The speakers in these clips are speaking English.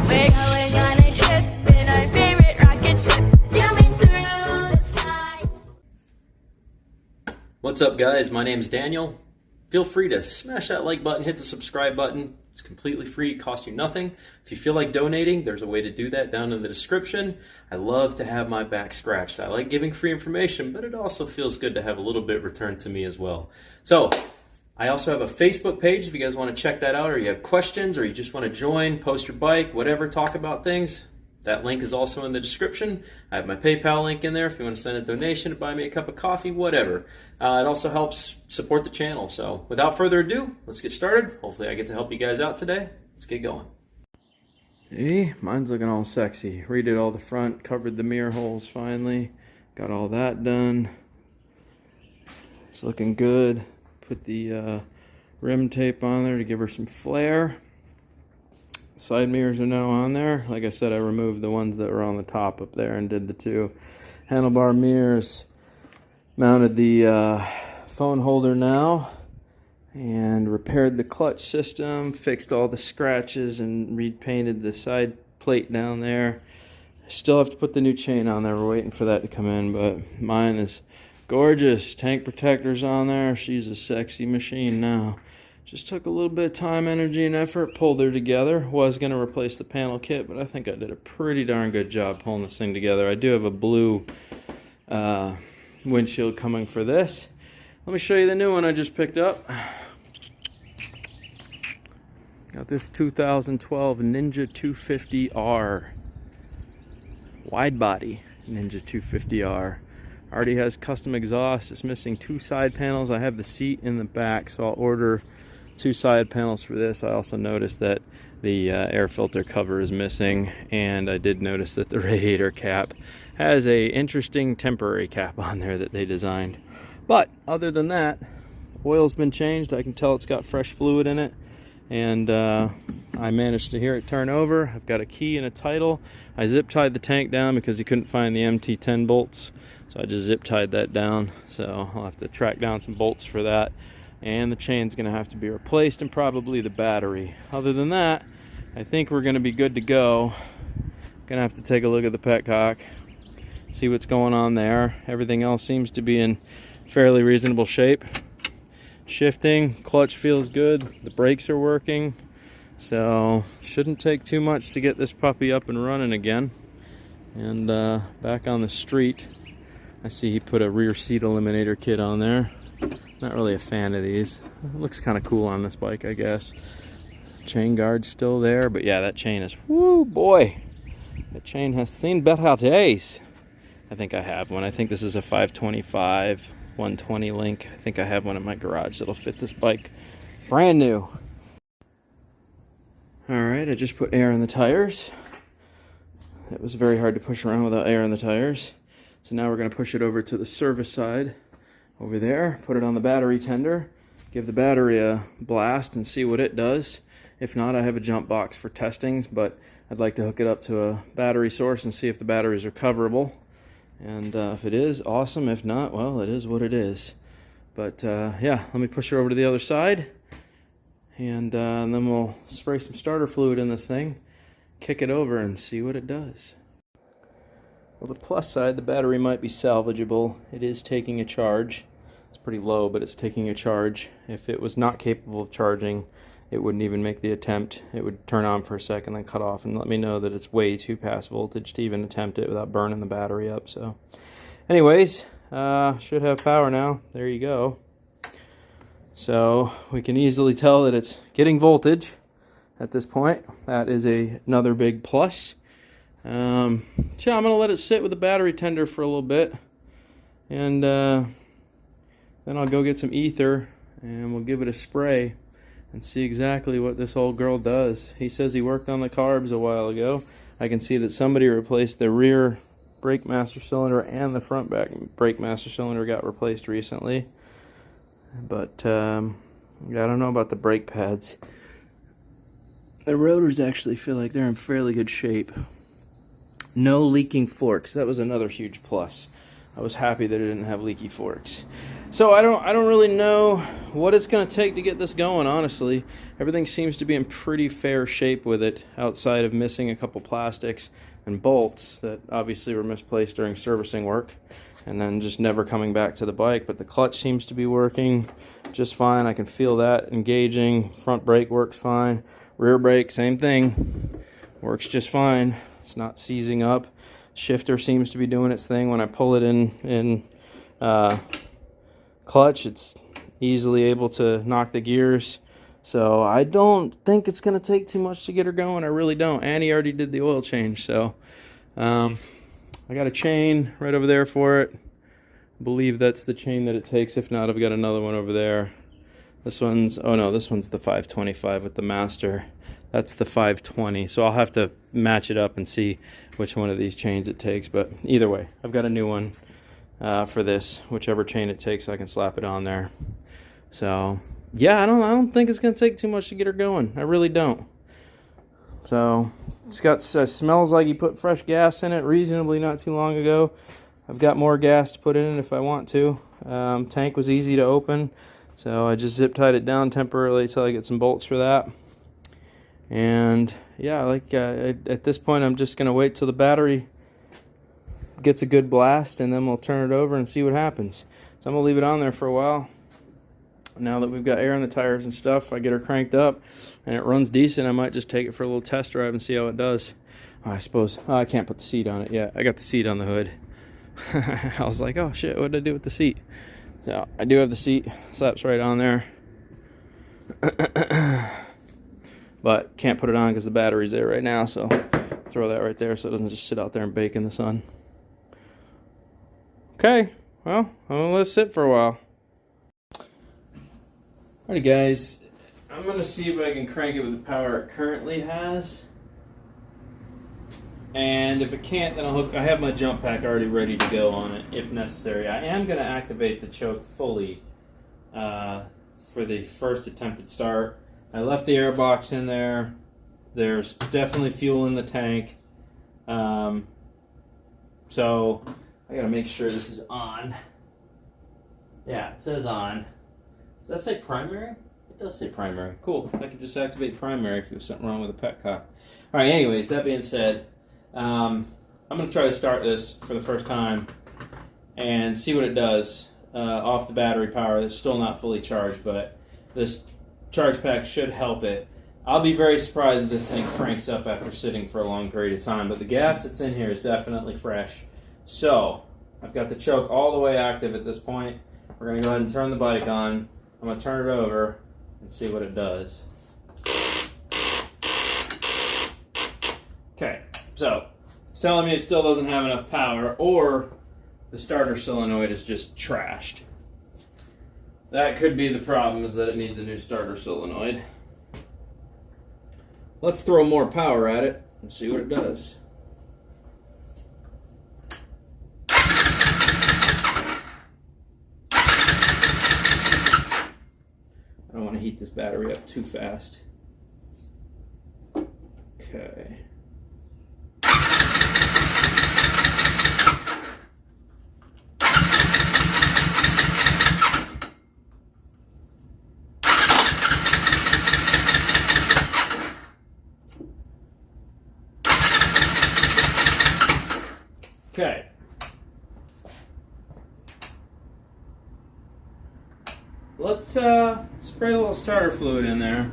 We're going on a trip in our favorite rocket ship, zooming through the sky. What's up, guys? My name is Daniel. Feel free to smash that like button, hit the subscribe button. It's completely free, it costs you nothing. If you feel like donating, there's a way to do that down in the description. I love to have my back scratched. I like giving free information, but it also feels good to have a little bit returned to me as well. So, I also have a Facebook page if you guys want to check that out, or you have questions, or you just want to join, post your bike, whatever, talk about things. That link is also in the description. I have my PayPal link in there if you want to send a donation to buy me a cup of coffee, whatever. It also helps support the channel. So without further ado, let's get started. Hopefully I get to help you guys out today. Let's get going. Hey, mine's looking all sexy. Redid all the front, covered the mirror holes finally. Got all that done. It's looking good. Put the rim tape on there to give her some flair. Side mirrors are now on there. Like I said, I removed the ones that were on the top up there and did the two handlebar mirrors. Mounted the phone holder now and repaired the clutch system, fixed all the scratches and repainted the side plate down there. I still have to put the new chain on there. We're waiting for that to come in, but mine is gorgeous. Tank protectors on there. She's a sexy machine now. Just took a little bit of time, energy, and effort, pulled her together. Was going to replace the panel kit, but I think I did a pretty darn good job pulling this thing together. I do have a blue windshield coming for this. Let me show you the new one I just picked up. Got this 2012 Ninja 250R. Wide body Ninja 250R. Already has custom exhaust. It's missing two side panels. I have the seat in the back, so I'll order two side panels for this. I also noticed that the air filter cover is missing, and I did notice that the radiator cap has a interesting temporary cap on there that they designed. But other than that, oil's been changed. I can tell it's got fresh fluid in it, and I managed to hear it turn over. I've got a key and a title. I zip tied the tank down because you couldn't find the MT10 bolts, so I just zip tied that down. So I'll have to track down some bolts for that. And the chain's going to have to be replaced, and probably the battery. Other than that, I think we're going to be good to go. Going to have to take a look at the petcock, see what's going on there. Everything else seems to be in fairly reasonable shape. Shifting, clutch feels good, the brakes are working, so shouldn't take too much to get this puppy up and running again. And back on the street, I see he put a rear seat eliminator kit on there. Not really a fan of these. It looks kind of cool on this bike, I guess. Chain guard's still there, but yeah, that chain is, whoo boy, that chain has seen better days. I think I have one. I think this is a 525 120 link. I think I have one in my garage that'll fit this bike brand new. Alright, I just put air in the tires. It was very hard to push around without air in the tires. So now we're going to push it over to the service side over there, put it on the battery tender, give the battery a blast and see what it does. If not, I have a jump box for testings, but I'd like to hook it up to a battery source and see if the batteries are coverable. And if it is, awesome. If not, well, it is what it is. But yeah, let me push her over to the other side, and then we'll spray some starter fluid in this thing, kick it over, and see what it does. Well, the plus side, the battery might be salvageable. It is taking a charge. It's pretty low, but it's taking a charge. If it was not capable of charging, it wouldn't even make the attempt. It would turn on for a second, then cut off, and let me know that it's way too past voltage to even attempt it without burning the battery up. So, anyways, should have power now. There you go. So we can easily tell that it's getting voltage at this point. That is another big plus. So I'm going to let it sit with the battery tender for a little bit, and then I'll go get some ether and we'll give it a spray and see exactly what this old girl does. He says he worked on the carbs a while ago. I can see that somebody replaced the rear brake master cylinder and the front back brake master cylinder got replaced recently. But yeah, I don't know about the brake pads. The rotors actually feel like they're in fairly good shape. No leaking forks. That was another huge plus. I was happy that it didn't have leaky forks. So I don't really know what it's going to take to get this going, honestly. Everything seems to be in pretty fair shape with it, outside of missing a couple plastics and bolts that obviously were misplaced during servicing work and then just never coming back to the bike. But the clutch seems to be working just fine. I can feel that engaging. Front brake works fine. Rear brake, same thing. Works just fine. It's not seizing up. Shifter seems to be doing its thing. When I pull it in clutch, it's easily able to knock the gears. So I don't think it's going to take too much to get her going. I really don't. Annie already did the oil change, so I got a chain right over there for it. I believe that's the chain that it takes. If not, I've got another one over there. This one's, oh no, this one's the 525 with the master. That's the 520. So I'll have to match it up and see which one of these chains it takes. But either way, I've got a new one for this. Whichever chain it takes, I can slap it on there. So yeah, I don't think it's gonna take too much to get her going. I really don't. So it's got smells like you put fresh gas in it reasonably not too long ago. I've got more gas to put in it if I want to. Tank was easy to open, so I just zip tied it down temporarily until I get some bolts for that. And yeah, at this point, I'm just gonna wait till the battery gets a good blast, and then we'll turn it over and see what happens. So I'm gonna leave it on there for a while. Now that we've got air in the tires and stuff, I get her cranked up and it runs decent. I might just take it for a little test drive and see how it does. I suppose I can't put the seat on it yet. I got the seat on the hood. I was like, oh shit, what did I do with the seat? So I do have the seat, slaps right on there. But can't put it on because the battery's there right now, so throw that right there so it doesn't just sit out there and bake in the sun. Okay, well, I'm gonna let it sit for a while. Alrighty guys, I'm going to see if I can crank it with the power it currently has. And if it can't, then I have my jump pack already ready to go on it if necessary. I am going to activate the choke fully for the first attempted start. I left the air box in there. There's definitely fuel in the tank. So I got to make sure this is on. Yeah, it says on. Does that say primary? It does say primary. Cool. I can just activate primary if there's something wrong with the petcock. Alright, anyways, that being said, I'm going to try to start this for the first time and see what it does off the battery power. It's still not fully charged, but this charge pack should help it. I'll be very surprised if this thing cranks up after sitting for a long period of time, but the gas that's in here is definitely fresh. So, I've got the choke all the way active at this point. We're going to go ahead and turn the bike on. I'm going to turn it over and see what it does. Okay, so it's telling me it still doesn't have enough power, or the starter solenoid is just trashed. That could be the problem, is that it needs a new starter solenoid. Let's throw more power at it and see what it does. I don't want to heat this battery up too fast. Okay. Okay. Let's spray a little starter fluid in there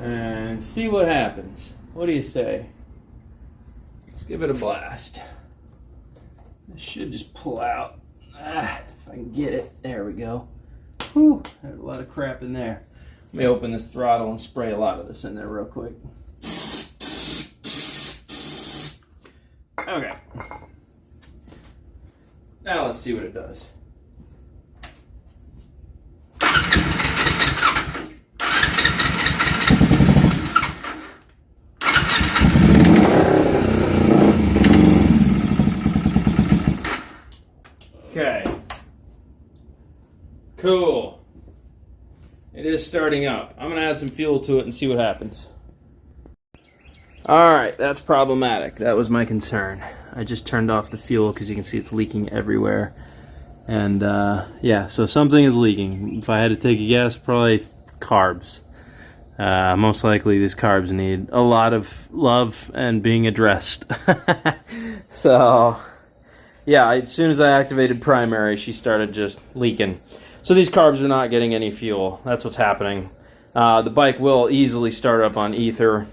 and see what happens. What do you say? Let's give it a blast. This should just pull out. If I can get it. There we go. Whew, there's a lot of crap in there. Let me open this throttle and spray a lot of this in there real quick. Okay. Now let's see what it does. Okay. Cool. It is starting up. I'm going to add some fuel to it and see what happens. Alright, that's problematic. That was my concern. I just turned off the fuel because you can see it's leaking everywhere. And yeah, so something is leaking. If I had to take a guess, probably carbs. Most likely these carbs need a lot of love and being addressed. So yeah, as soon as I activated primary, she started just leaking. So these carbs are not getting any fuel. That's what's happening. The bike will easily start up on ether.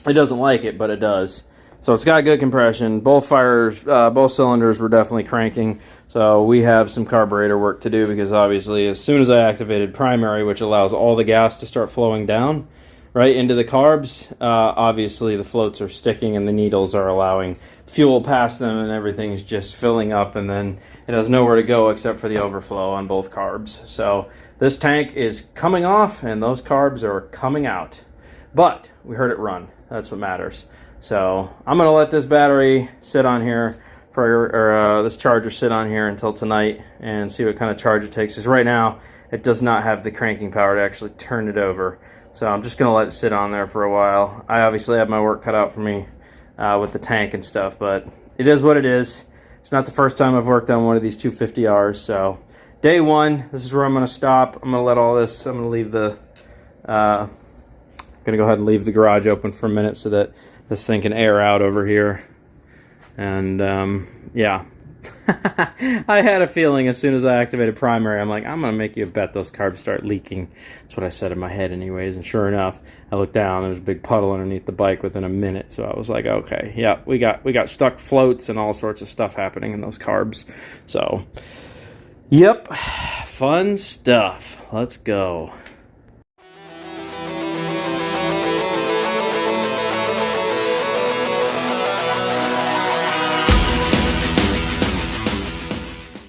It doesn't like it, but it does. So it's got good compression. Both cylinders were definitely cranking. So we have some carburetor work to do because obviously as soon as I activated primary, which allows all the gas to start flowing down right into the carbs, obviously the floats are sticking and the needles are allowing fuel past them and everything's just filling up, and then it has nowhere to go except for the overflow on both carbs. So this tank is coming off and those carbs are coming out. But we heard it run. That's what matters. So I'm going to let this battery sit on here or this charger sit on here until tonight and see what kind of charge it takes. Because right now it does not have the cranking power to actually turn it over. So I'm just going to let it sit on there for a while. I obviously have my work cut out for me with the tank and stuff, but it is what it is. It's not the first time I've worked on one of these 250Rs. So day one, this is where I'm going to stop. I'm going to let all this, I'm going to leave the, I'm going to go ahead and leave the garage open for a minute so that this thing can air out over here. And yeah, I had a feeling as soon as I activated primary, I'm like, I'm going to make you a bet those carbs start leaking. That's what I said in my head anyways. And sure enough, I looked down, there's a big puddle underneath the bike within a minute. So I was like, okay, yeah, we got stuck floats and all sorts of stuff happening in those carbs. So, yep, fun stuff. Let's go.